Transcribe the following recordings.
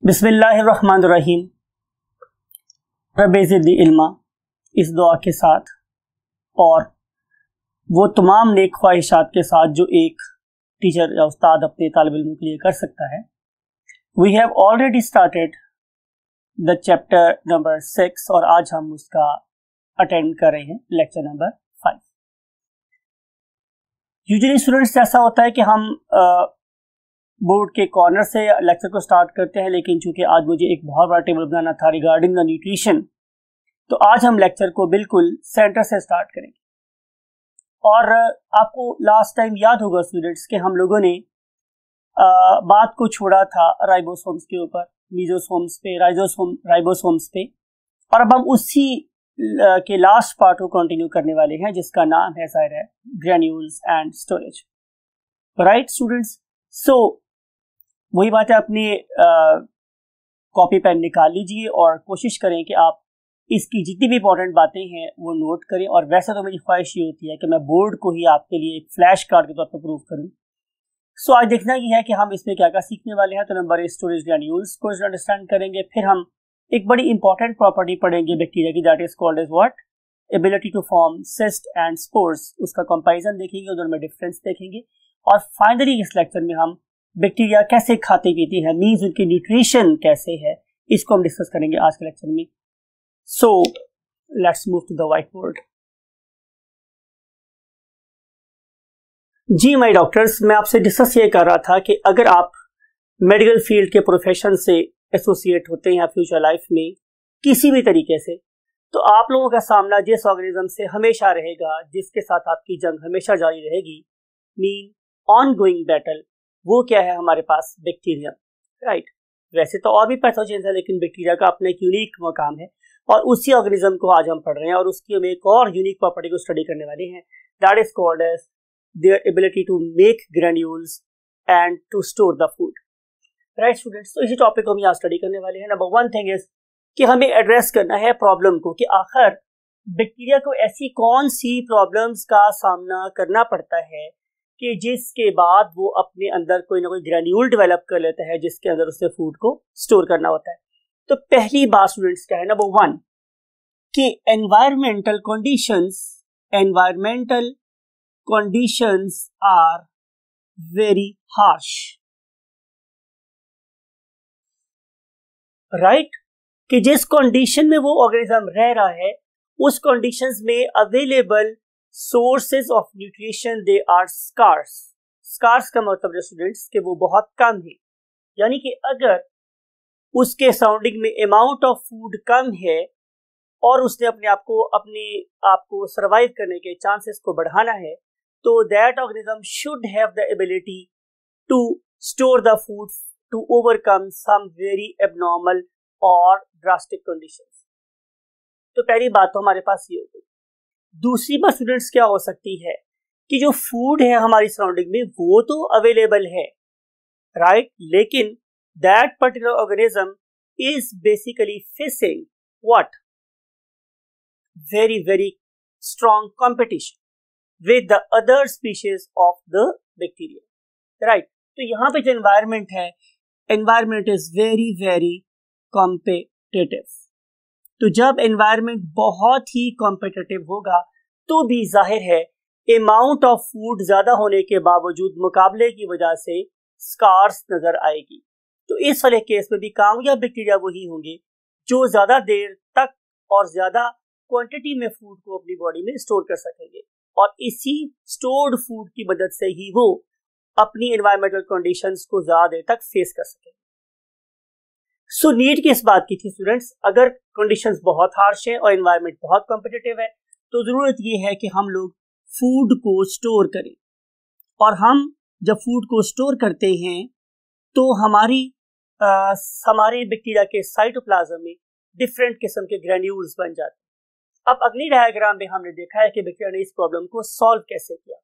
बिस्मिल्लाहिर्रहमानिर्रहीम। रब्बे ज़िदनी इल्मा, इस दुआ के साथ और वो तमाम नेक ख्वाहिशात के साथ जो एक टीचर या उस्ताद अपने तालिब इल्म के लिए कर सकता है। We have already started the chapter number 6 और आज हम उसका अटेंड कर रहे हैं लेक्चर नंबर 5। यूजुअली स्टूडेंट्स ऐसा होता है कि हम बोर्ड के कॉर्नर से लेक्चर को स्टार्ट करते हैं, लेकिन चूंकि आज मुझे एक बहुत बड़ा टेबल बनाना था रिगार्डिंग द न्यूट्रिशन, तो आज हम लेक्चर को बिल्कुल सेंटर से स्टार्ट करेंगे। और आपको लास्ट टाइम याद होगा स्टूडेंट्स कि हम लोगों ने बात को छोड़ा था राइबोसोम्स के ऊपर, मीजोसोम्स पे, राइबोसोम्स पे, और अब हम उसी के लास्ट पार्ट को कंटिन्यू करने वाले हैं जिसका नाम है शायद है granules and storage. Right students, so वही बात है, अपने कॉपी पेन निकाल लीजिए और कोशिश करें कि आप इसकी जितनी भी इंपॉर्टेंट बातें हैं वो नोट करें। और वैसे तो मेरी ख्वाहिश ये होती है कि मैं बोर्ड को ही आपके लिए एक फ्लैश कार्ड के तौर पर प्रूव करूं। सो आज देखना ये है कि हम इसमें क्या क्या सीखने वाले हैं। तो नंबर स्टोरेज ग्रेन्यूल्स को अंडरस्टैंड करेंगे, फिर हम एक बड़ी इंपॉर्टेंट प्रॉपर्टी पढ़ेंगे बैक्टीरिया की, that is called as what, ability to form cyst and spores. उसका कंपैरिजन देखेंगे, उधर में डिफरेंस देखेंगे, और फाइनली इस लेक्चर में हम बैक्टीरिया कैसे खाते पीते हैं, मींस उनकी न्यूट्रिशन कैसे है, इसको हम डिस्कस करेंगे आज के लेक्चर में। So let's move to the whiteboard. जी माय डॉक्टर्स, मैं आपसे डिस्कस ये कर रहा था कि अगर आप मेडिकल फील्ड के प्रोफेशन से एसोसिएट होते हैं फ्यूचर लाइफ में किसी भी तरीके से, तो आप लोगों का सामना जिस ऑर्गेनिज्म से हमेशा रहेगा, जिसके साथ आपकी जंग हमेशा जारी रहेगी, मीन ऑनगोइंग बैटल, वो क्या है हमारे पास, बैक्टीरिया। राइट, वैसे तो और भी पैथोजेंस है, लेकिन बैक्टीरिया का अपना एक यूनिक मकाम है और उसी ऑर्गेनिज्म को आज हम पढ़ रहे हैं और उसकी हम एक और यूनिक प्रॉपर्टी को स्टडी करने वाले हैं, that is called as their ability to make granules and to store the food. Right students, तो इसी टॉपिक को हम यहाँ स्टडी करने वाले हैं। नंबर वन थिंग इज कि हमें एड्रेस करना है प्रॉब्लम को, कि आखिर बैक्टीरिया को ऐसी कौन सी प्रॉब्लम्स का सामना करना पड़ता है कि जिसके बाद वो अपने अंदर कोई ना कोई ग्रेन्यूल डेवलप कर लेता है जिसके अंदर उससे फूड को स्टोर करना होता है। तो पहली बात स्टूडेंट्स क्या है, नंबर वन, कि environmental conditions are very harsh. Right, कि जिस कंडीशन में वो ऑर्गेनिज्म रह रहा है उस कंडीशंस में available sources of nutrition they are scarce. Scarce का मतलब है स्टूडेंट्स कि वो बहुत कम है, यानी कि अगर उसके सराउंडिंग में अमाउंट ऑफ फूड कम है और उसने अपने आप को सर्वाइव करने के चांसेस को बढ़ाना है, तो that organism should have the ability to store the food to overcome some very abnormal और ड्रास्टिक कंडीशंस। तो पहली बात तो हमारे पास ये हो गई। दूसरी बात स्टूडेंट्स क्या हो सकती है कि जो फूड है हमारी सराउंडिंग में वो तो अवेलेबल है, राइट, लेकिन that particular organism is basically facing what, very very strong competition with the other species of the bacteria. Right, तो यहाँ पे जो एनवायरमेंट है, environment is very very competitive. तो जब एनवायरनमेंट बहुत ही कॉम्पिटिटिव होगा तो भी जाहिर है अमाउंट ऑफ फूड ज्यादा होने के बावजूद मुकाबले की वजह से स्कार्स नजर आएगी। तो इस वाले केस में भी कामयाब बैक्टीरिया वही होंगे जो ज्यादा देर तक और ज्यादा क्वांटिटी में फूड को अपनी बॉडी में स्टोर कर सकेंगे, और इसी स्टोर्ड फूड की मदद से ही वो अपनी एनवायरमेंटल कंडीशंस को ज्यादा देर तक फेस कर सकेंगे। सो नीड की इस बात की थी स्टूडेंट्स, अगर कंडीशंस बहुत हार्श है और एनवायरनमेंट बहुत कॉम्पिटिटिव है तो जरूरत ये है कि हम लोग फूड को स्टोर करें। और हम जब फूड को स्टोर करते हैं तो हमारे बैक्टीरिया के साइटोप्लाज्म में डिफरेंट किस्म के ग्रेन्यूल्स बन जाते हैं। अब अगली डायग्राम में हमने देखा है कि बैक्टीरिया ने इस प्रॉब्लम को सॉल्व कैसे किया।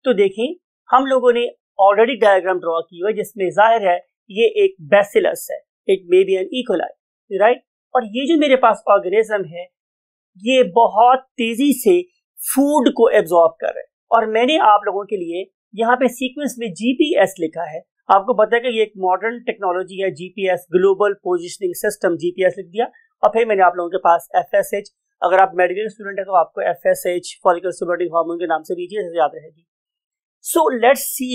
तो देखें, हम लोगों ने ऑलरेडी डायग्राम ड्रॉ की हुई है जिसमें जाहिर है ये एक बैसिलस है, it may be an E coli, right, और ये जो मेरे पास ऑर्गेनिज्म है ये बहुत तेजी से फूड को एब्जॉर्ब कर रहा है। और मैंने आप लोगों के लिए यहाँ पे सीक्वेंस में GPS लिखा है, आपको पता है कि ये एक मॉडर्न टेक्नोलॉजी है, GPS, global positioning system, GPS लिख दिया। और फिर मैंने आप लोगों के पास एफएसएच, अगर आप मेडिकल स्टूडेंट है तो आपको एफएसएच फॉलिकल स्टिमुलेटिंग हार्मोन के नाम से भी चीज याद रहेगी। सो लेट्स सी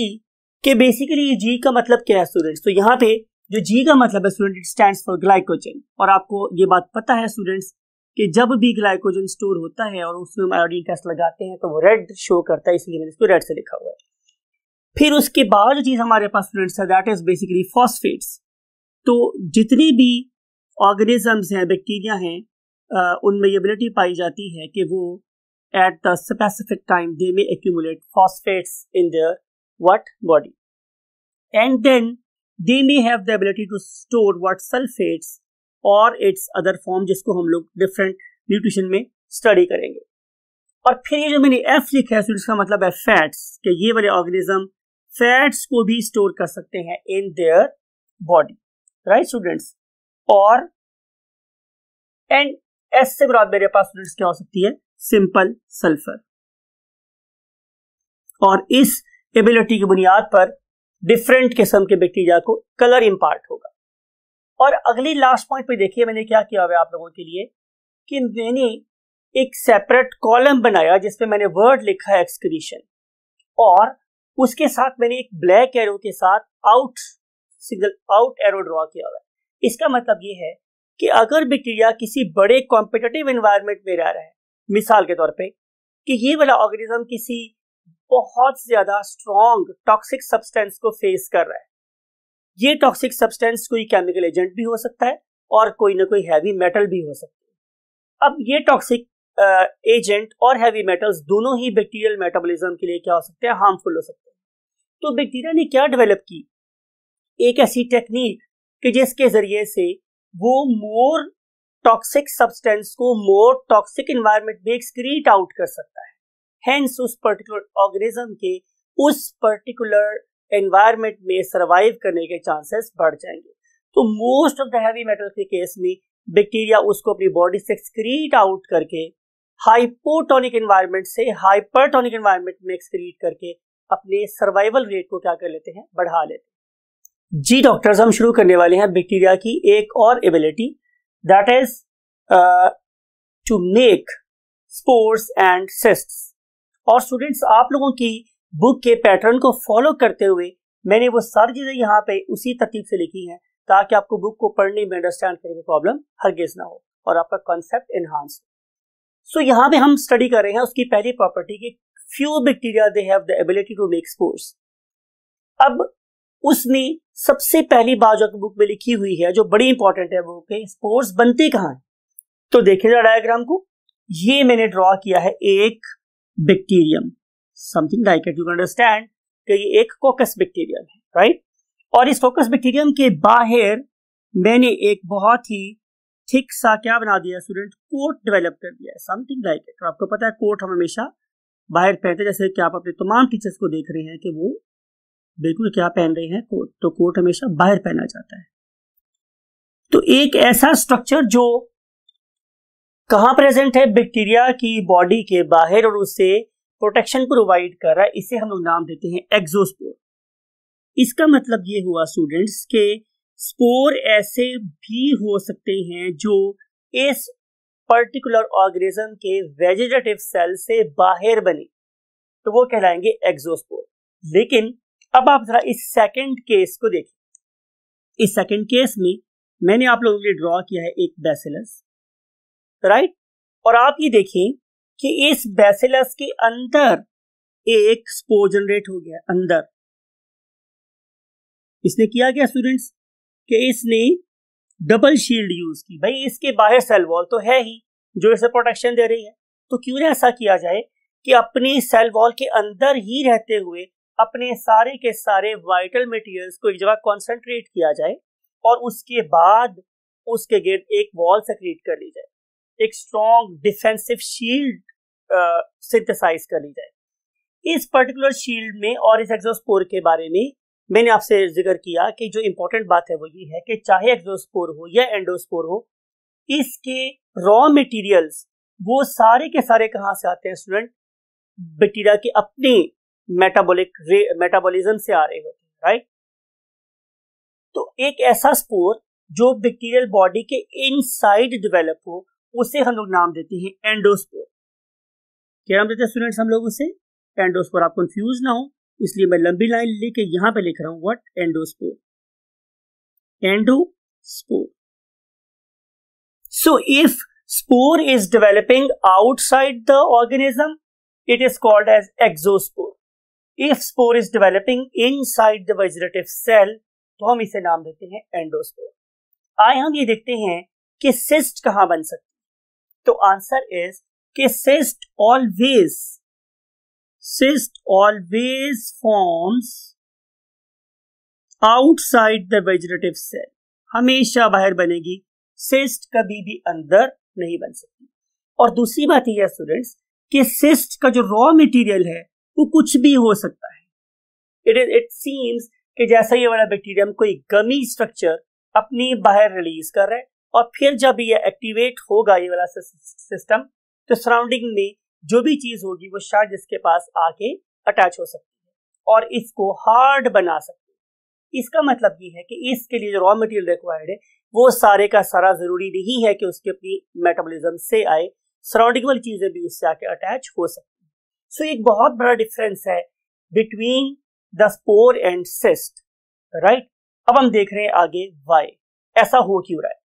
कि बेसिकली ये जी का मतलब क्या है स्टूडेंट्स। तो यहाँ पे जो जी का मतलब है student, it stands for glycogen. और आपको ये बात पता है स्टूडेंट्स कि जब भी ग्लाइकोजन स्टोर होता है और उसमें हम आयोडीन टेस्ट लगाते हैं तो वो रेड शो करता है, इसलिए मैंने इसको रेड से लिखा हुआ है। फिर उसके बाद जो चीज हमारे पास स्टूडेंट्स है दैट इज बेसिकली फॉस्फेट्स। तो जितनी भी ऑर्गेनिजम्स हैं, बैक्टीरिया हैं, उनमें ये एबिलिटी पाई जाती है कि वो at the specific time they में accumulate phosphates in their what body, and then they may have the ability to store what sulphates और इट्स अदर फॉर्म, जिसको हम लोग डिफरेंट न्यूट्रिशन में स्टडी करेंगे। और फिर ये जो मैंने एफ लिखा है इसका मतलब है फैट्स, कि ये वाले ऑर्गेनिज्म फैट्स को भी स्टोर कर सकते हैं in their body, right students. और एंड एस से बाद मेरे पास स्टूडेंट्स क्या हो सकती है, सिंपल सल्फर। और इस एबिलिटी की बुनियाद पर डिफरेंट किस्म के बैक्टीरिया को कलर इंपार्ट होगा। और अगली लास्ट पॉइंट पे देखिए मैंने क्या किया हुआ है आप लोगों के लिए, कि मैंने एक सेपरेट कॉलम बनाया जिसपे मैंने वर्ड लिखा है एक्सक्रीशन, और उसके साथ मैंने एक ब्लैक एरो के साथ out signal, out arrow draw किया हुआ है। इसका मतलब ये है कि अगर बैक्टीरिया किसी बड़े कॉम्पिटिटिव एनवायरनमेंट में रह रहा है, मिसाल के तौर पे कि ये वाला ऑर्गेनिज्म किसी बहुत ज्यादा स्ट्रॉन्ग टॉक्सिक सब्सटेंस को फेस कर रहा है, ये टॉक्सिक सब्सटेंस कोई केमिकल एजेंट भी हो सकता है और कोई ना कोई हैवी मेटल भी हो सकता है। अब ये टॉक्सिक एजेंट और हैवी मेटल्स दोनों ही बैक्टीरियल मेटाबॉलिज्म के लिए क्या हो सकते हैं, हार्मफुल हो सकते हैं। तो बैक्टीरिया ने क्या डेवलप की, एक ऐसी टेक्निक कि जिसके जरिए से वो मोर टॉक्सिक सब्सटेंस को मोर टॉक्सिक एनवायरनमेंट में एक्सक्रीट आउट कर सकता है। हेंस उस पर्टिकुलर ऑर्गेनिज्म के उस पर्टिकुलर एनवायरनमेंट में सरवाइव करने के चांसेस बढ़ जाएंगे। तो most of the heavy metal के केस में बैक्टीरिया उसको अपनी बॉडी से एक्सक्रीट आउट करके हाइपोटोनिक एनवायरनमेंट से हाइपरटोनिक एनवायरनमेंट में एक्सक्रीट करके अपने सर्वाइवल रेट को क्या कर लेते हैं, बढ़ा लेते हैं। जी डॉक्टर्स, हम शुरू करने वाले हैं बैक्टीरिया की एक और ability, that is to make spores and cysts. और स्टूडेंट्स, आप लोगों की बुक के पैटर्न को फॉलो करते हुए मैंने वो सारी चीजें यहाँ पे उसी तरतीब से लिखी हैं ताकि आपको बुक को पढ़ने में, अंडरस्टैंड करने में प्रॉब्लम हरगिज ना हो और आपका कॉन्सेप्ट एनहांस हो। सो यहाँ पे हम स्टडी कर रहे हैं उसकी पहली प्रॉपर्टी की, few bacteria they have the ability to make spores. अब उसमें सबसे पहली बात जो बुक में लिखी हुई है जो बड़ी इंपॉर्टेंट है वो कि स्पोर्स बनते कहाँ हैं। तो देखिए डायग्राम को, ये मैंने ड्रॉ किया है एक bacterium, something like it, you can understand कि ये एक कोकस बैक्टीरियम है, राइट। और इस कोकस बैक्टीरियम के बाहर मैंने एक बहुत ही थिक सा क्या बना दिया स्टूडेंट, कोट डेवलप कर दिया है, समथिंग लाइक इट। आपको पता है कोट हम हमेशा बाहर पहनते हैं, जैसे कि आप अपने तमाम टीचर्स को देख रहे हैं कि वो बिल्कुल क्या पहन रहे हैं, कोट। तो कोट हमेशा बाहर पहना जाता है। तो एक ऐसा स्ट्रक्चर जो कहां प्रेजेंट है, बैक्टीरिया की बॉडी के बाहर, और उससे प्रोटेक्शन प्रोवाइड कर रहा है, इसे हम लोग नाम देते हैं एक्सोस्पोर। इसका मतलब ये हुआ स्टूडेंट्स के स्पोर ऐसे भी हो सकते हैं जो इस पर्टिकुलर ऑर्गेनिज्म के वेजिटेटिव सेल से बाहर बने, तो वो कहलाएंगे एक्सोस्पोर। लेकिन अब आप जरा इस सेकंड केस को देखिए। इस सेकंड केस में मैंने आप लोगों के लिए ड्रॉ किया है एक बैसिलस, राइट। और आप ये देखें कि इस बैसिलस के अंदर एक स्पोर जनरेट हो गया अंदर। इसने किया क्या स्टूडेंट्स कि इसने डबल शील्ड यूज की। भाई इसके बाहर सेल वॉल तो है ही जो इसे प्रोटेक्शन दे रही है, तो क्यों ना ऐसा किया जाए कि अपने सेल वॉल के अंदर ही रहते हुए अपने सारे के सारे वाइटल मटेरियल्स को एक जगह कॉन्सेंट्रेट किया जाए और उसके बाद उसके गिर्द एक वॉल सेक्रेट कर ली जाए, एक स्ट्रॉन्ग डिफेंसिव शील्ड सिंथेसाइज कर ली जाए। इस पर्टिकुलर शील्ड में और इस एक्सोस्पोर के बारे में मैंने आपसे जिक्र किया कि जो इंपॉर्टेंट बात है वो ये है कि चाहे एक्सोस्पोर हो या एंडोस्पोर हो, इसके रॉ मटेरियल्स वो सारे के सारे कहां से आते हैं स्टूडेंट, बैक्टीरिया के अपने मेटाबॉलिज्म से आ रहे होते हैं, राइट। तो एक ऐसा स्पोर जो बैक्टीरियल बॉडी के इनसाइड डेवलप हो उसे हम लोग नाम देते हैं एंडोस्पोर। क्या नाम देते हैं स्टूडेंट्स हम लोग उसे? एंडोस्पोर। आप कंफ्यूज ना हो इसलिए मैं लंबी लाइन लेके यहां पे लिख रहा हूं what? Endospore. Endospore. So if spore is developing outside the organism, it is called as exospore. If spore is developing inside the vegetative cell, तो हम इसे नाम देते हैं एंडोस्पोर। आइए हम ये देखते हैं कि सिस्ट कहां बन सकती है। तो आंसर इज कि cyst always forms outside the vegetative cell. हमेशा बाहर बनेगी, सिस्ट कभी भी अंदर नहीं बन सकती। और दूसरी बात यह है स्टूडेंट्स कि सिस्ट का जो रॉ मटेरियल है वो कुछ भी हो सकता है। इट सीम्स कि जैसा ये वाला बैक्टीरियम कोई गमी स्ट्रक्चर अपनी बाहर रिलीज कर रहा है और फिर जब ये एक्टिवेट होगा ये वाला सिस्टम, तो सराउंडिंग में जो भी चीज होगी वो शायद इसके पास आके अटैच हो सकती है और इसको हार्ड बना सकती है। इसका मतलब ये है कि इसके लिए जो रॉ मटेरियल रिक्वायर्ड है वो सारे का सारा जरूरी नहीं है कि उसके अपनी मेटाबॉलिज्म से आए, सराउंडिंग वाली चीजें भी उससे आके अटैच हो सकती है। सो एक बहुत बड़ा डिफरेंस है between the spore and cyst, right. अब हम देख रहे हैं आगे वाई ऐसा हो क्यों रहा है।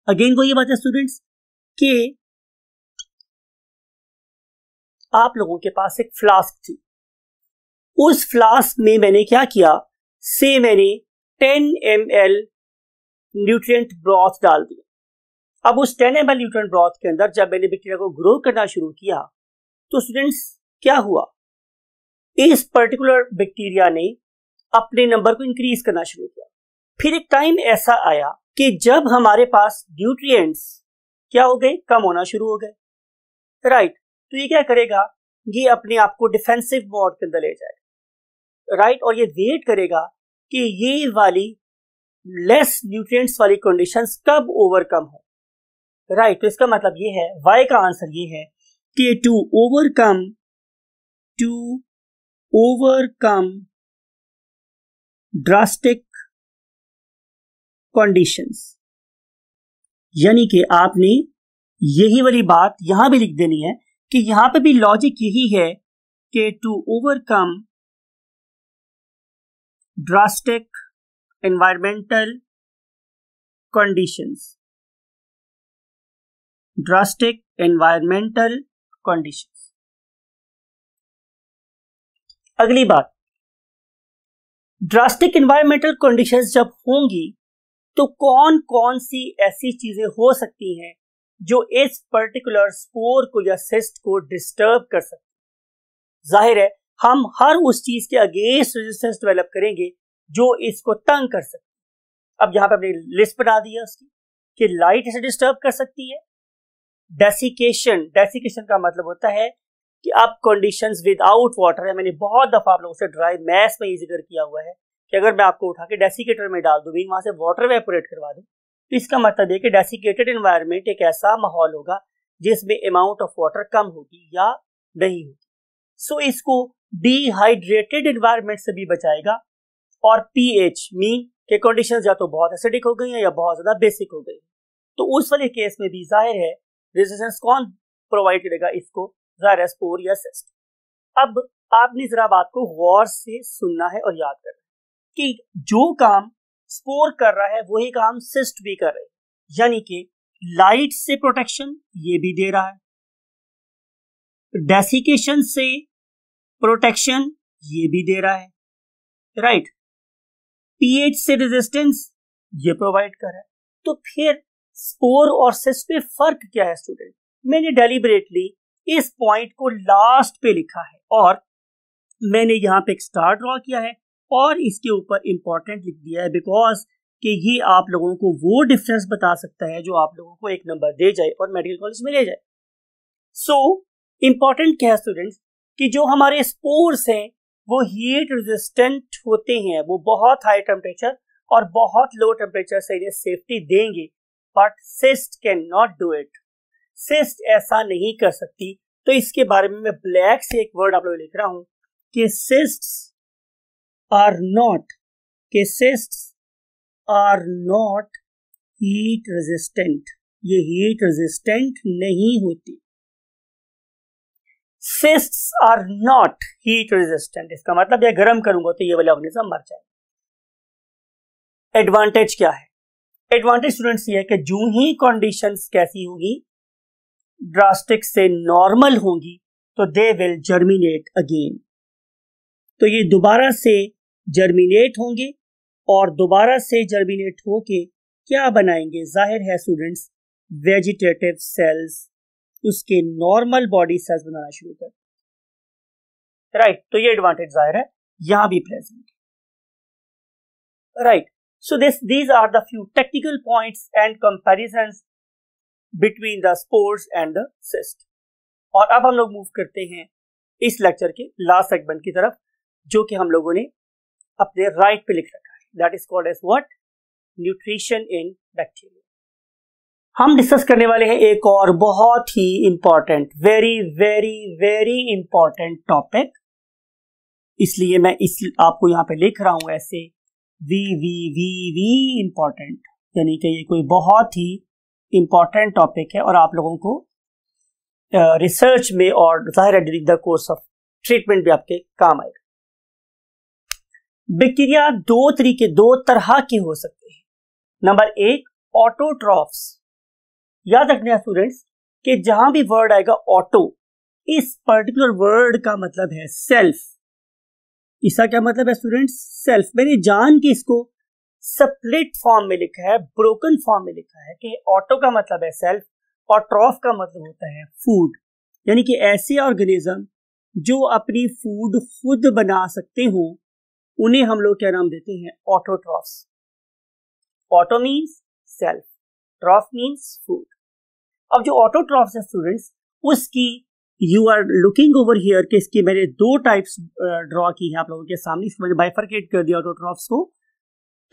अगेन वो ये बात है स्टूडेंट्स कि आप लोगों के पास एक फ्लास्क थी, उस फ्लास्क में मैंने क्या किया, से मैंने 10 ml न्यूट्रिएंट ब्रॉथ डाल दिया। अब उस 10 ml न्यूट्रिएंट ब्रॉथ के अंदर जब मैंने बैक्टीरिया को ग्रो करना शुरू किया तो स्टूडेंट्स क्या हुआ, इस पर्टिकुलर बैक्टीरिया ने अपने नंबर को इंक्रीज करना शुरू किया। फिर एक टाइम ऐसा आया कि जब हमारे पास न्यूट्रिएंट्स क्या हो गए, कम होना शुरू हो गए, राइट। तो ये क्या करेगा, ये अपने आप को डिफेंसिव मोड के अंदर ले जाएगा, राइट। और ये वेट करेगा कि ये वाली लेस न्यूट्रिएंट्स वाली कंडीशंस कब ओवरकम हो, राइट। तो इसका मतलब ये है, वाई का आंसर ये है कि टू ओवरकम ड्रास्टिक कंडीशंस, यानी कि आपने यही वाली बात यहां भी लिख देनी है कि यहां पे भी लॉजिक यही है कि to overcome drastic environmental conditions, drastic environmental conditions। अगली बात, ड्रास्टिक environmental conditions जब होंगी तो कौन कौन सी ऐसी चीजें हो सकती हैं जो इस पर्टिकुलर स्पोर को या सिस्ट को डिस्टर्ब कर सकती। जाहिर है हम हर उस चीज के अगेंस्ट रेजिस्टेंस डेवलप करेंगे जो इसको तंग कर सकती। अब यहां पे हमने लिस्ट बना दी है उसकी कि लाइट इसे डिस्टर्ब कर सकती है। डेसिकेशन का मतलब होता है कि अब कंडीशंस विदाउट वाटर है। मैंने बहुत दफा आप लोगों से ड्राई मैथ्स में ये जिक्र किया हुआ है कि अगर मैं आपको उठा के डेसिकेटर में डाल दूं, वहां से वाटर वेपोरेट करवा दूं, तो इसका मतलब है कि डेसिकेटेड एनवायरनमेंट एक ऐसा माहौल होगा जिसमें अमाउंट ऑफ वाटर कम होगी या नहीं होगी। सो इसको डिहाइड्रेटेड एनवायरनमेंट से भी बचाएगा। और पीएच मीन के कंडीशंस या तो बहुत एसिडिक हो गई हैं या बहुत ज्यादा बेसिक हो गई, तो उस वाले केस में भी जाहिर है रेजिस्टेंस कौन प्रोवाइड करेगा इसको, जाहिर है स्पोर या सिस्ट। अब आपने जरा बात को गौर से सुनना है और याद करना है कि जो काम स्पोर कर रहा है वही काम सिस्ट भी कर रही है, यानी कि लाइट से प्रोटेक्शन ये भी दे रहा है, डेसिकेशन से प्रोटेक्शन ये भी दे रहा है, राइट। पीएच से रेजिस्टेंस ये प्रोवाइड कर रहा है। तो फिर स्पोर और सिस्ट में फर्क क्या है स्टूडेंट? मैंने डेलिबरेटली इस पॉइंट को लास्ट पे लिखा है और मैंने यहां पे एक स्टार ड्रॉ किया है और इसके ऊपर इंपॉर्टेंट लिख दिया है बिकॉज कि ये आप लोगों को वो डिफरेंस बता सकता है जो आप लोगों को एक नंबर दे जाए और मेडिकल कॉलेज में ले जाए। सो इंपॉर्टेंट क्या है स्टूडेंट्स कि जो हमारे स्पोर्स हैं वो हीट रेजिस्टेंट होते हैं, वो बहुत हाई टेम्परेचर और बहुत लो टेम्परेचर से इन्हें सेफ्टी देंगे, but cyst can not do it. Cyst ऐसा नहीं कर सकती। तो इसके बारे में मैं ब्लैक से एक वर्ड आप लोग लिख रहा हूं कि cysts are not heat resistant, ये हीट रेजिस्टेंट नहीं होती। Cysts are not heat resistant, इसका मतलब ये गर्म करूंगा तो ये वाले ऑर्गेनिज्म मर जाएंगे। एडवांटेज क्या है? एडवांटेज स्टूडेंट्स ये है कि जो ही कंडीशंस कैसी होगी, ड्रास्टिक से नॉर्मल होंगी, तो दे विल जर्मिनेट अगेन, तो ये दोबारा से जर्मिनेट होंगे और दोबारा से जर्मिनेट होके क्या बनाएंगे? जाहिर है स्टूडेंट्स, वेजिटेटिव सेल्स, उसके नॉर्मल बॉडी सेल्स बनाना शुरू कर, राइट। तो ये एडवांटेज जाहिर है यहां भी present, right. So these are the few technical points and comparisons between the spores and the cyst। और अब हम लोग मूव करते हैं इस लेक्चर के लास्ट सेगमेंट की तरफ, जो कि हम लोगों ने अपने राइट पे लिख रखा है, that is called as what? Nutrition in bacteria. हम डिस्कस करने वाले हैं एक और बहुत ही important, very very very important topic, इसलिए मैं आपको यहां पे लिख रहा हूं ऐसे वी इंपॉर्टेंट, यानी कि ये कोई बहुत ही इंपॉर्टेंट टॉपिक है और आप लोगों को रिसर्च में और जाहिर है during the course of treatment भी आपके काम आएगा। बैक्टीरिया दो तरह के हो सकते हैं। नंबर एक, ऑटोट्रॉफ्स। याद रखना स्टूडेंट्स कि जहां भी वर्ड आएगा ऑटो, इस पर्टिकुलर वर्ड का मतलब है सेल्फ। इसका क्या मतलब है स्टूडेंट्स? सेल्फ। मैंने जान के इसको स्प्लिट फॉर्म में लिखा है, ब्रोकन फॉर्म में लिखा है कि ऑटो का मतलब है सेल्फ और ट्रॉफ का मतलब होता है फूड, यानी कि ऐसे ऑर्गेनिज्म जो अपनी फूड खुद बना सकते हो, उन्हें हम लोग क्या नाम देते हैं? Autotrophs. Auto means self, troph means food. अब जो ऑटोट्रॉफ्स है स्टूडेंट्स, उसकी you are looking over here कि इसकी मैंने दो टाइप्स ड्रॉ की हैं आप लोगों के सामने, इसको मैंने बाइफरकेट कर दिया ऑटोट्रॉफ्स को।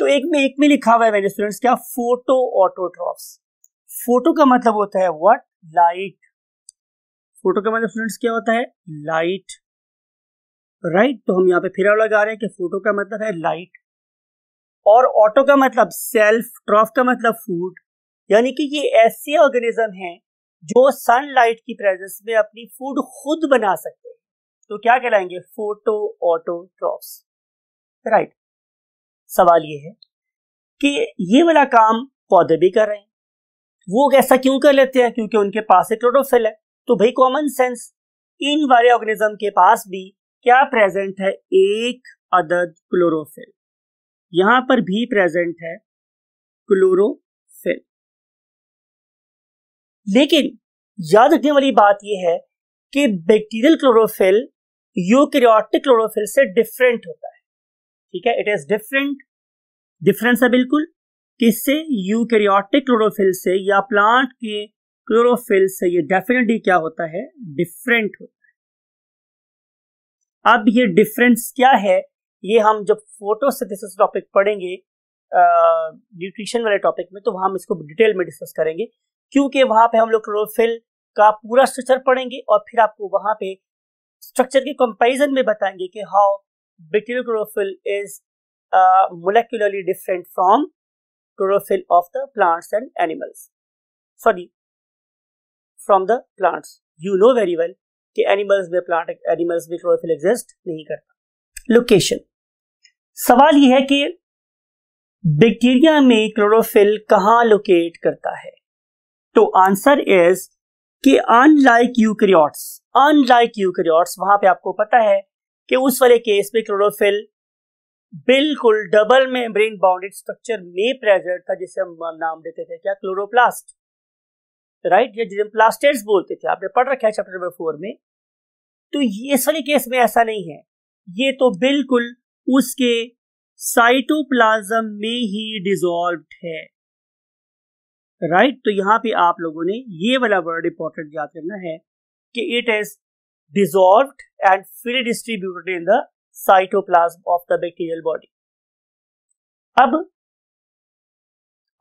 तो एक में लिखा हुआ है मैंने स्टूडेंट्स क्या? Photo autotrophs. फोटो का मतलब होता है व्हाट? लाइट। फोटो का मतलब स्टूडेंट्स क्या होता है? Light, right. तो हम यहाँ पे फिर लगा रहे हैं कि फोटो का मतलब है लाइट और ऑटो का मतलब सेल्फ, ट्रॉफ का मतलब फूड, यानी कि ये ऐसे ऑर्गेनिज्म हैं जो सनलाइट की प्रेजेंस में अपनी फूड खुद बना सकते हैं, तो क्या कहलाएंगे? Photo autotrophs, right. सवाल ये है कि ये वाला काम पौधे भी कर रहे हैं, वो ऐसा क्यों कर लेते हैं? क्योंकि उनके पास एक क्लोरोफिल है। तो भाई कॉमन सेंस, इन वाले ऑर्गेनिज्म के पास भी क्या प्रेजेंट है? एक अदद क्लोरोफिल। यहां पर भी प्रेजेंट है क्लोरोफिल। लेकिन याद रखने वाली बात यह है कि बैक्टीरियल क्लोरोफिल यूकैरियोटिक क्लोरोफिल से डिफरेंट होता है, ठीक है। इट इज डिफरेंट, डिफरेंस है बिल्कुल। किससे? यूकैरियोटिक क्लोरोफिल से या प्लांट के क्लोरोफिल से ये डेफिनेटली क्या होता है? डिफरेंट होता है। अब ये डिफरेंस क्या है, ये हम जब फोटोसिंथेसिस टॉपिक पढ़ेंगे न्यूट्रिशन वाले टॉपिक में, तो हम इसको डिटेल में डिस्कस करेंगे, क्योंकि वहां पे हम लोग क्लोरोफिल का पूरा स्ट्रक्चर पढ़ेंगे और फिर आपको वहां पे स्ट्रक्चर के कंपैरिजन में बताएंगे कि how bacterial chlorophyll is molecularly different from chlorophyll of the plants and animals, sorry from the plants. You know very well कि एनिमल्स में क्लोरोफिल एग्जिस्ट नहीं करता। लोकेशन, सवाल यह है कि बैक्टीरिया में क्लोरोफिल कहां लोकेट करता है? तो आंसर इज कि अनलाइक यूकैरियोट्स, वहां पे आपको पता है कि उस वाले केस में क्लोरोफिल बिल्कुल डबल मेम्ब्रेन बाउंडेड स्ट्रक्चर में प्रेजेंट था, जिसे हम नाम देते थे क्या? Chloroplast, right. ये जिसे प्लास्टेड्स बोलते थे, आपने पढ़ रखा है चैप्टर नंबर 4 में। तो ये इस वाले केस में ऐसा नहीं है, ये तो बिल्कुल उसके साइटोप्लाज्म में ही डिसॉल्व्ड है, राइट। तो यहां पे आप लोगों ने ये वाला वर्ड इंपॉर्टेंट याद करना है कि it is dissolved and free distributed in the cytoplasm of the bacterial body. अब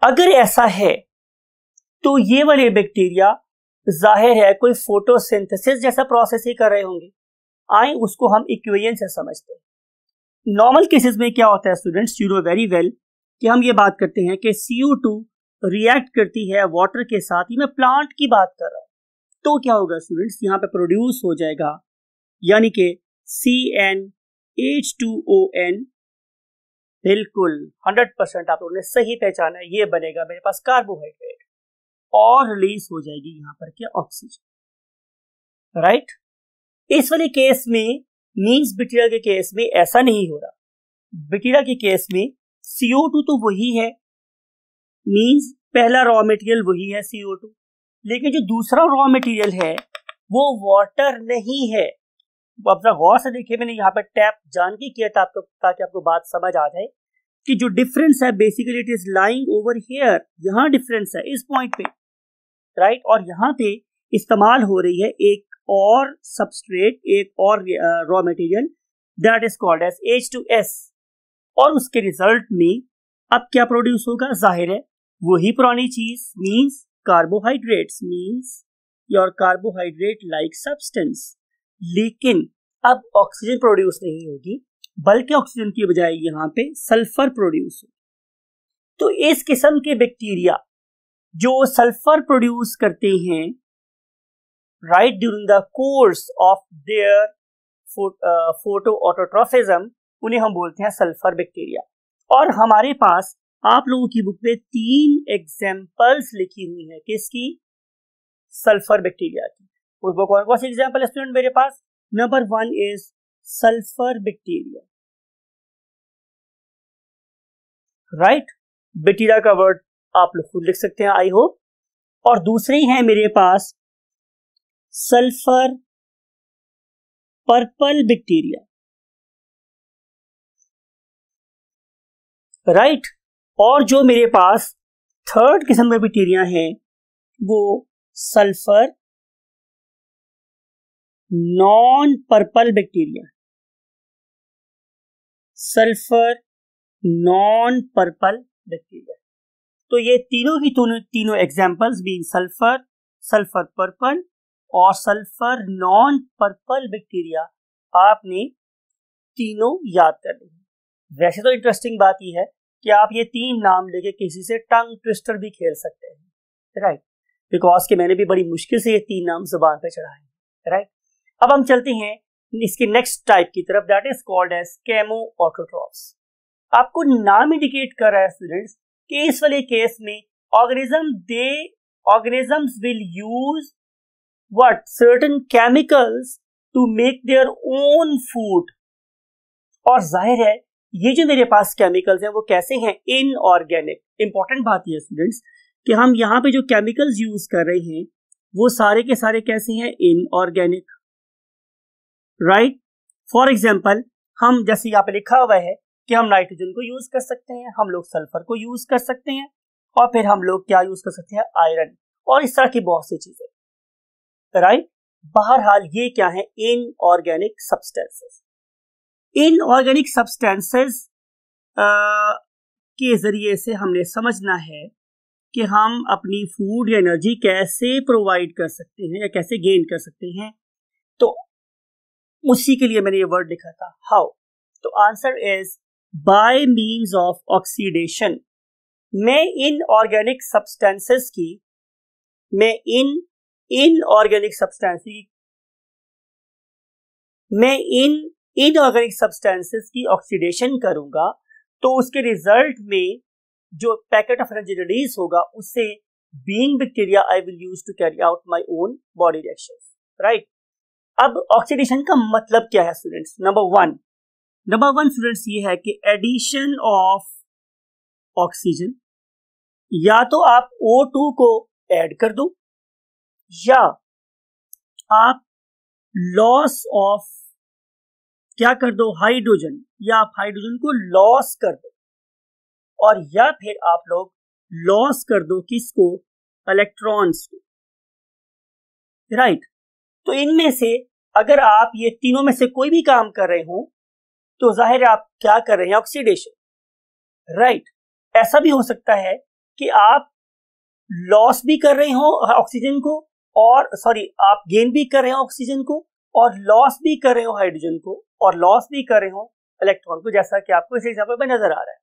अगर ऐसा है तो ये वाले बैक्टीरिया जाहिर है कोई फोटोसिंथेसिस जैसा प्रोसेस ही कर रहे होंगे। आए उसको हम इक्वेशन से समझते हैं। नॉर्मल केसेस में क्या होता है students, you know very well कि हम ये बात करते हैं कि CO2 रिएक्ट करती है वाटर के साथ, ही मैं प्लांट की बात कर रहा हूं, तो क्या होगा स्टूडेंट्स, यहाँ पे प्रोड्यूस हो जाएगा यानी कि CnH2ON। बिल्कुल 100% आप लोगों ने सही पहचाना है, ये बनेगा मेरे पास कार्बोहाइड्रेट और रिलीज हो जाएगी यहाँ पर क्या, ऑक्सीजन। राइट, इस वाले केस में मींस बैक्टीरिया के केस में ऐसा नहीं हो रहा। बैक्टीरिया के केस में CO2 तो वही है, मींस पहला रॉ मटेरियल वही है CO2, लेकिन जो दूसरा रॉ मटेरियल है वो वाटर नहीं है। अब जरा गौर से देखिए, मैंने यहाँ पर टैप जान के किया था आपको, ताकि आपको बात समझ आ जाए कि जो डिफरेंस है basically it is lying over here, यहाँ डिफरेंस है इस पॉइंट पे, राइट। और यहाँ पे इस्तेमाल हो रही है एक और सबस्ट्रेट, एक और raw material that is called as H2S, और उसके रिजल्ट में अब क्या प्रोड्यूस होगा, जाहिर है वही पुरानी चीज, means carbohydrates, means your carbohydrate like substance. लेकिन अब ऑक्सीजन प्रोड्यूस नहीं होगी, बल्कि ऑक्सीजन की बजाय यहाँ पे सल्फर प्रोड्यूस होगी। तो इस किस्म के बैक्टीरिया जो सल्फर प्रोड्यूस करते हैं right during the course of their photo autotrophism, उन्हें हम बोलते हैं सल्फर बैक्टीरिया। और हमारे पास आप लोगों की बुक में 3 एग्जाम्पल्स लिखी हुई हैं, किसकी, सल्फर बैक्टीरिया की। उस बुक कौन सी एग्जाम्पल है स्टूडेंट मेरे पास, number 1 is sulphur bacteria, right. Bacteria का वर्ड आप लोग खुद लिख सकते हैं आई होप। और दूसरी है मेरे पास सल्फर पर्पल बैक्टीरिया, राइट। और जो मेरे पास थर्ड किस्म में बैक्टीरिया है वो sulphur non purple bacteria, sulphur non purple bacteria. तो ये तीनों की तीनों examples being sulphur, sulphur purple और सल्फर नॉन पर्पल बैक्टीरिया आपने तीनों याद कर ली। वैसे तो इंटरेस्टिंग बात यह है कि आप ये 3 नाम लेके किसी से टंग ट्विस्टर भी खेल सकते हैं, राइट, बिकॉज कि मैंने भी बड़ी मुश्किल से ये 3 नाम जुबान पे चढ़ाए, राइट। अब हम चलते हैं इसकी नेक्स्ट टाइप की तरफ, that is called as chemo autotrophs. आपको नाम इंडिकेट कर रहा है स्टूडेंट्स कि इस वाले केस में organisms will use what, certain chemicals to make their own food. और जाहिर है ये जो मेरे पास केमिकल्स हैं वो कैसे हैं, इनऑर्गेनिक। इंपॉर्टेंट बात यह है स्टूडेंट्स कि हम यहाँ पे जो केमिकल्स यूज कर रहे हैं वो सारे के सारे कैसे हैं, इनऑर्गेनिक, राइट। फॉर एग्जाम्पल हम जैसे यहाँ पे लिखा हुआ है कि हम नाइट्रोजन को यूज कर सकते हैं, हम लोग सल्फर को यूज कर सकते हैं, और फिर हम लोग क्या यूज कर सकते हैं, आयरन, और इस तरह की बहुत सी चीजें, राइट। बहरहाल ये क्या है, इनऑर्गेनिक सब्सटेंसेस। इनऑर्गेनिक सब्सटेंसेस के जरिए से हमने समझना है कि हम अपनी फूड या एनर्जी कैसे प्रोवाइड कर सकते हैं या कैसे गेन कर सकते हैं। तो उसी के लिए मैंने ये वर्ड लिखा था, हाउ। तो answer is by means of oxidation. मैं इनऑर्गेनिक सब्सटेंसेस की, मैं इनऑर्गेनिक सब्सटेंसेस की ऑक्सीडेशन करूंगा, तो उसके रिजल्ट में जो पैकेट ऑफ एनर्जी रिलीज होगा उससे being bacteria I will use to carry out my own body reactions, right. अब ऑक्सीडेशन का मतलब क्या है स्टूडेंट्स, नंबर वन स्टूडेंट्स ये है कि एडिशन ऑफ ऑक्सीजन, या तो आप O2 को ऐड कर दो या आप लॉस ऑफ क्या कर दो, हाइड्रोजन, या आप हाइड्रोजन को लॉस कर दो, और या फिर आप लोग लॉस कर दो किसको, इलेक्ट्रॉन्स को, राइट। तो इनमें से अगर आप ये तीनों में से कोई भी काम कर रहे हो तो जाहिर है आप क्या कर रहे हैं, ऑक्सीडेशन, राइट। ऐसा भी हो सकता है कि आप लॉस भी कर रहे हो ऑक्सीजन को, और आप गेन भी कर रहे हो ऑक्सीजन को, और लॉस भी कर रहे हो हाइड्रोजन को, और लॉस भी कर रहे हो इलेक्ट्रॉन को, जैसा कि आपको इस एग्जांपल में नजर आ रहा है,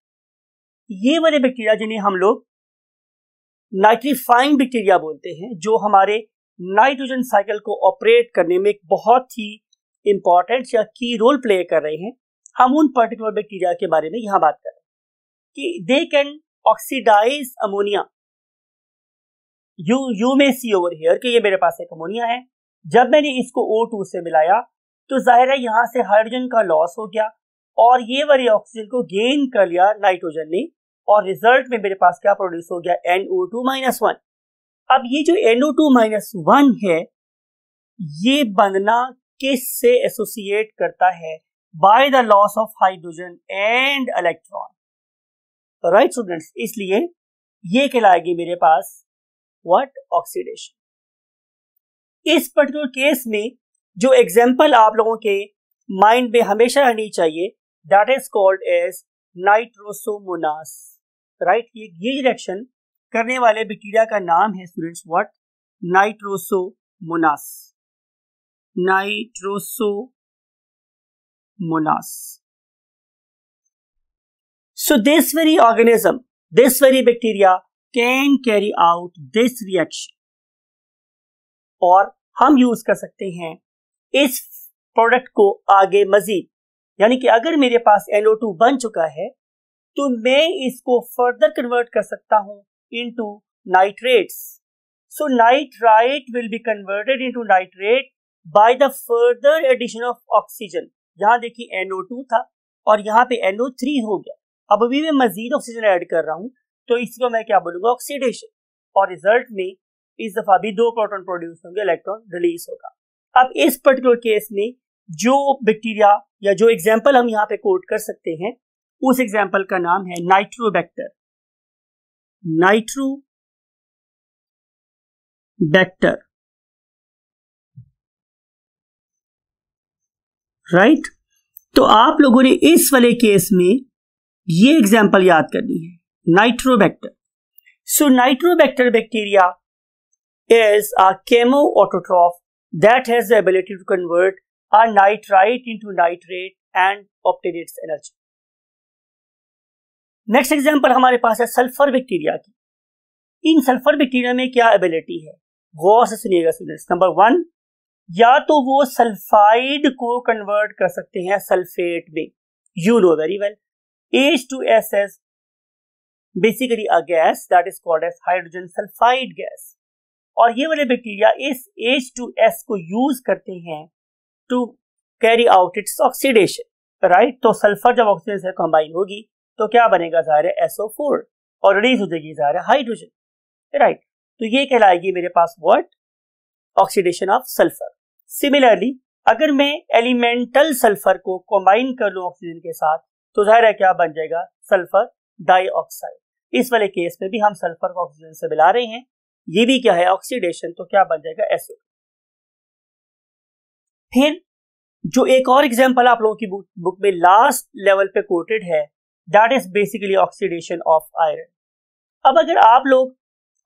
ये वाले बैक्टीरिया जिन्हें हम लोग नाइट्रीफाइंग बैक्टीरिया बोलते हैं, जो हमारे नाइट्रोजन साइकिल को ऑपरेट करने में एक बहुत ही इंपॉर्टेंट या की रोल प्ले कर रहे हैं, हम उन पर्टिकुलर बैक्टीरिया के बारे में यहां बात करें कि they can oxidise ammonia. You may see over here कि ये मेरे पास एक अमोनिया है, जब मैंने इसको O2 से मिलाया तो जाहिर है यहां से हाइड्रोजन का लॉस हो गया और ये वाली ऑक्सीजन को गेन कर लिया नाइट्रोजन ने, और रिजल्ट में मेरे पास क्या प्रोड्यूस हो गया, NO2-1। अब ये जो NO2-1 है, ये बनना किस से एसोसिएट करता है, by the loss of hydrogen and electron. Right students, इसलिए ये कहलाएगी मेरे पास व्हाट, ऑक्सीडेशन। इस पर्टिकुलर केस में जो एग्जांपल आप लोगों के माइंड में हमेशा रहनी चाहिए, that is called as Nitrosomonas. Right, ये रिएक्शन करने वाले बैक्टीरिया का नाम है students what, Nitrosomonas. Nitrosomonas. So this very organism, this very bacteria can carry out this reaction, और हम यूज कर सकते हैं इस प्रोडक्ट को आगे मजीद, यानी कि अगर मेरे पास NO2 बन चुका है तो मैं इसको फर्दर कन्वर्ट कर सकता हूं into nitrates. So nitrite will be converted into nitrate by the further addition of oxygen. यहां देखिए NO2 था और यहां पे NO3 हो गया, अब अभी मैं मजीद ऑक्सीजन ऐड कर रहा हूं तो इसको मैं क्या बोलूंगा, ऑक्सीडेशन, और रिजल्ट में इस दफा भी 2 प्रोटॉन प्रोड्यूस होंगे, इलेक्ट्रॉन रिलीज होगा। अब इस पर्टिकुलर केस में जो बैक्टीरिया या जो एग्जांपल हम यहां पे कोट कर सकते हैं, उस एग्जांपल का नाम है नाइट्रोबैक्टर। Nitrobacter, right. तो आप लोगों ने इस वाले केस में ये एग्जांपल याद करनी है, nitrobacter. So nitrobacter bacteria is a chemoautotroph that has the ability to convert a nitrite into nitrate and obtain its energy. Next example हमारे पास है सल्फर बैक्टीरिया की। इन सल्फर बैक्टीरिया में क्या एबिलिटी है, गौर से सुनिएगा स्टूडेंट्स। नंबर 1, या तो वो सल्फाइड को कन्वर्ट कर सकते हैं सल्फेट में, you know very well. H2S is basically a gas that is called as hydrogen sulfide gas, और ये वाले बैक्टीरिया इस H2S को यूज करते हैं to carry out its oxidation. Right, तो सल्फर जब ऑक्सीजन से कंबाइन होगी तो क्या बनेगा, जाहिर है SO4, और रिलीज हो जाएगी जाहिर है हाइड्रोजन। राइट, तो ये कहलाएगी मेरे पास what, oxidation of sulphur. Similarly अगर मैं एलिमेंटल सल्फर को कंबाइन कर लूं ऑक्सीजन के साथ तो जाहिर है क्या बन जाएगा, सल्फर डाइऑक्साइड। इस वाले केस में भी हम सल्फर को ऑक्सीजन से मिला रहे हैं, ये भी क्या है, ऑक्सीडेशन, तो क्या बन जाएगा, SO। फिर जो एक और एग्जांपल आप लोगों की बुक में लास्ट लेवल पे कोटेड है, that is basically oxidation of iron. अब अगर आप लोग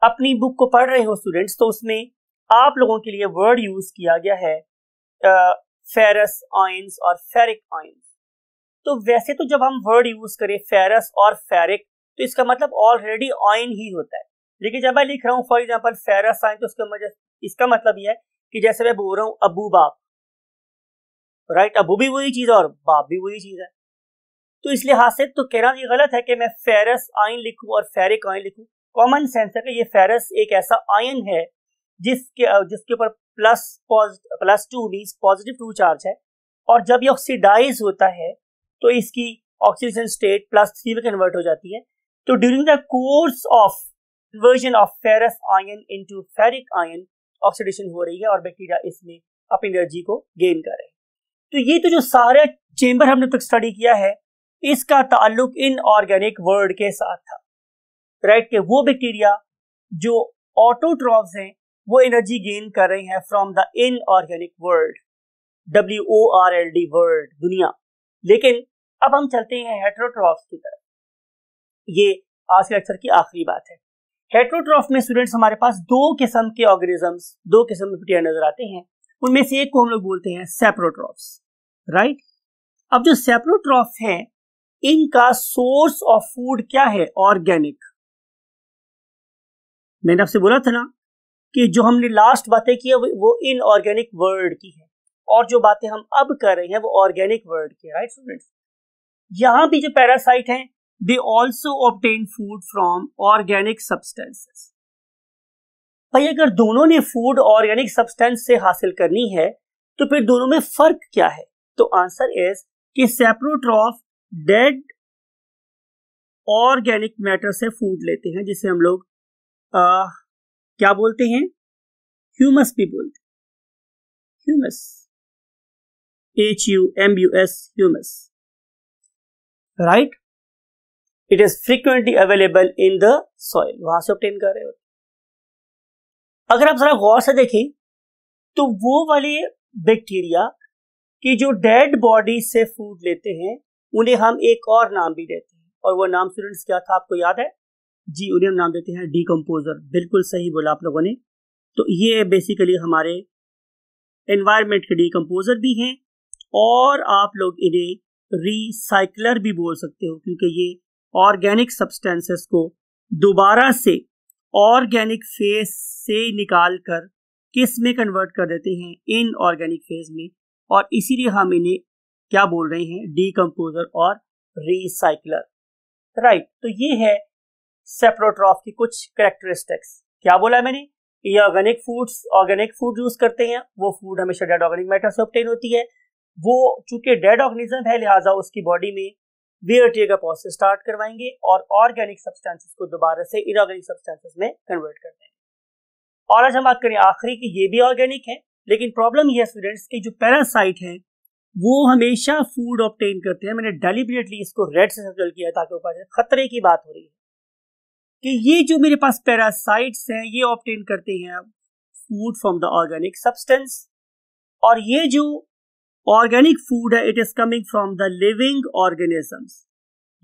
अपनी बुक को पढ़ रहे हो स्टूडेंट्स, तो उसमें आप लोगों के लिए वर्ड यूज किया गया है फेरस आयंस और फेरिक आयंस। तो वैसे तो जब हम वर्ड यूज करें फेरस और फेरिक तो इसका मतलब ऑलरेडी आयन ही होता है, लेकिन जब मैं लिख रहा हूं फॉर एग्जांपल फेरस आयन तो इसका मतलब यह है कि जैसे मैं बोल रहा हूं अबू बाप, राइट, अबू भी वही चीज है और बाप भी वही चीज है, तो इस लिहाज से तो कहना ये गलत है कि मैं फेरस आयन लिखूं और फेरिक आयन लिखूं। कॉमन सेंस है कि ये फेरस एक ऐसा आयन है जिसके ऊपर +2 मींस पॉजिटिव 2 चार्ज है, और जब ये ऑक्सीडाइज होता है तो इसकी ऑक्सीडेशन स्टेट +3 में कन्वर्ट हो जाती है। तो during the course of conversion of ferrous ion into ferric ion oxidation हो रही है और बैक्टीरिया इसमें अपनी एनर्जी को गेन कर रहे हैं। तो ये तो जो सारे चेंबर हमने तक स्टडी किया है, इसका ताल्लुक इनऑर्गेनिक वर्ल्ड के साथ था, राइट, कि वो बैक्टीरिया जो ऑटोट्रॉफ्स हैं वो एनर्जी गेन कर रहे हैं from the inorganic world, WORLD world, दुनिया। लेकिन अब हम चलते हैं हेटेरोट्रॉफ्स की तरफ। ये आज के लेक्चर की आखिरी बात है। हेटेरोट्रॉफ में स्टूडेंट्स हमारे पास 2 किस्म के ऑर्गेनिजम्स, 2 किस्म के बैक्टीरिया नजर आते हैं। उनमें से एक को हम लोग बोलते हैं सेप्रोट्रॉफ्स, राइट। अब जो सेप्रोट्रॉफ है इनका सोर्स ऑफ फूड क्या है? ऑर्गेनिक। मैंने आपसे बोला था ना कि जो हमने लास्ट बातें की है वो इनऑर्गेनिक वर्ल्ड की है, और जो बातें हम अब कर रहे हैं वो ऑर्गेनिक वर्ल्ड की है, राइट स्टूडेंट्स? यहां भी जो पैरासाइट हैं they also obtain food from organic substances. भाई अगर दोनों ने फूड ऑर्गेनिक सब्सटेंस से हासिल करनी है तो फिर दोनों में फर्क क्या है? तो आंसर इज कि सेप्रोट्रॉफ डेड ऑर्गेनिक मैटर से फूड लेते हैं, जिसे हम लोग क्या बोलते हैं? ह्यूमस भी बोलते हैं, humus, HUMUS, humus, right? It is frequently available in the soil, वहां से ऑब्टेन कर रहे हो। अगर आप जरा गौर से देखें तो वो वाले बैक्टीरिया कि जो डेड बॉडी से फूड लेते हैं उन्हें हम एक और नाम भी देते हैं, और वो नाम स्टूडेंट्स क्या था आपको याद है? जी, उन्हें हम नाम देते हैं डीकंपोजर। बिल्कुल सही बोला आप लोगों ने। तो ये बेसिकली हमारे एनवायरनमेंट के डीकंपोजर भी हैं, और आप लोग इन्हें रिसाइकलर भी बोल सकते हो, क्योंकि ये ऑर्गेनिक सब्सटेंसेस को दोबारा से ऑर्गेनिक फेज से निकाल कर किस में कन्वर्ट कर देते हैं? इनऑर्गेनिक फेज में, और इसीलिए हम इन्हें क्या बोल रहे हैं? डीकंपोजर और रिसाइकलर, राइट? तो ये है सेप्रोट्रॉफ की कुछ कैरेक्टरिस्टिक्स। क्या बोला मैंने? ये ऑर्गेनिक फूड यूज करते हैं, वो फूड हमेशा डेड ऑर्गेनिक मैटर से ऑब्टेन होती है। वो चूंकि डेड ऑर्गेनिज्म है लिहाजा उसकी बॉडी में वेयर टेयर का प्रोसेस स्टार्ट करवाएंगे और ऑर्गेनिक सब्सटेंसेस को दोबारा से इनऑर्गेनिक सब्सटेंसेस में कन्वर्ट कर देंगे। और आज हम बात करें आखिरी की, ये भी ऑर्गेनिक है, लेकिन प्रॉब्लम ये है स्टूडेंट्स की जो पैरासाइट है वो हमेशा फूड ऑब्टेन करते हैं। मैंने डेलिबरेटली इसको रेड से सर्कल किया ताकि ऊपर खतरे की बात हो रही है कि ये जो मेरे पास पैरासाइट्स हैं ये ऑब्टेन करते हैं food from the organic substance, और ये जो ऑर्गेनिक फूड है it is coming from the living organisms.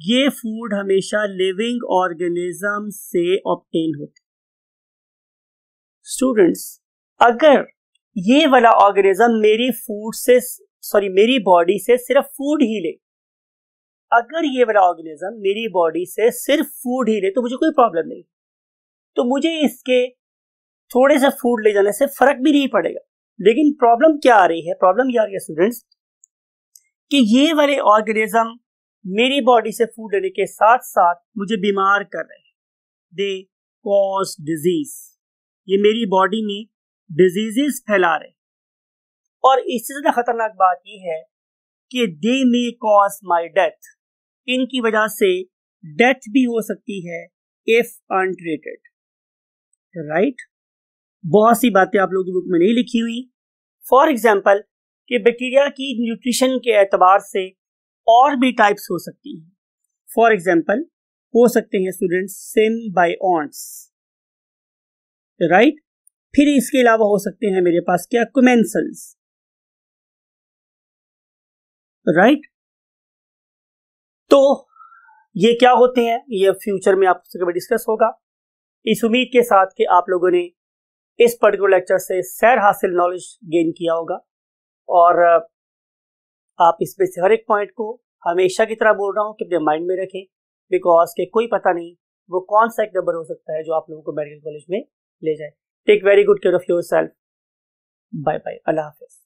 ये फूड हमेशा लिविंग ऑर्गेनिज्म से ऑब्टेन होते। स्टूडेंट्स, अगर ये वाला ऑर्गेनिज्म मेरी बॉडी से सिर्फ फूड ही ले, अगर ये वाला ऑर्गेनिज्म मेरी बॉडी से सिर्फ फूड ही ले तो मुझे कोई प्रॉब्लम नहीं, तो मुझे इसके थोड़े से फूड ले जाने से फर्क भी नहीं पड़ेगा। लेकिन प्रॉब्लम क्या आ रही है? प्रॉब्लम ये आ रही है स्टूडेंट्स कि ये वाले ऑर्गेनिज्म मेरी बॉडी से फूड लेने के साथ साथ मुझे बीमार कर रहे हैं। दे कॉज डिजीज, ये मेरी बॉडी में डिजीजेस फैला रहे हैं, और इससे ज्यादा खतरनाक बात यह है कि दे मे कॉज माई डेथ, इनकी वजह से डेथ भी हो सकती है इफ अनट्रीटेड, राइट? बहुत सी बातें आप लोगों की बुक में नहीं लिखी हुई। फॉर एग्जाम्पल कि बैक्टीरिया की न्यूट्रिशन के एतबार से और भी टाइप्स हो सकती हैं। फॉर एग्जाम्पल हो सकते हैं स्टूडेंट्स सिम्बायोन्ट्स, राइट? फिर इसके अलावा हो सकते हैं मेरे पास क्या? कमेंसल्स, राइट? तो ये क्या होते हैं ये फ्यूचर में आपसे कभी डिस्कस होगा। इस उम्मीद के साथ कि आप लोगों ने इस पर्टिकुलर लेक्चर से सैर हासिल नॉलेज गेन किया होगा, और आप इसमें से हर एक पॉइंट को हमेशा की तरह बोल रहा हूं कि अपने माइंड में रखें, बिकॉज के कोई पता नहीं वो कौन सा एक नंबर हो सकता है जो आप लोगों को मेडिकल कॉलेज में ले जाए। Take very good care of your self. Bye bye, अल्लाह हाफिज।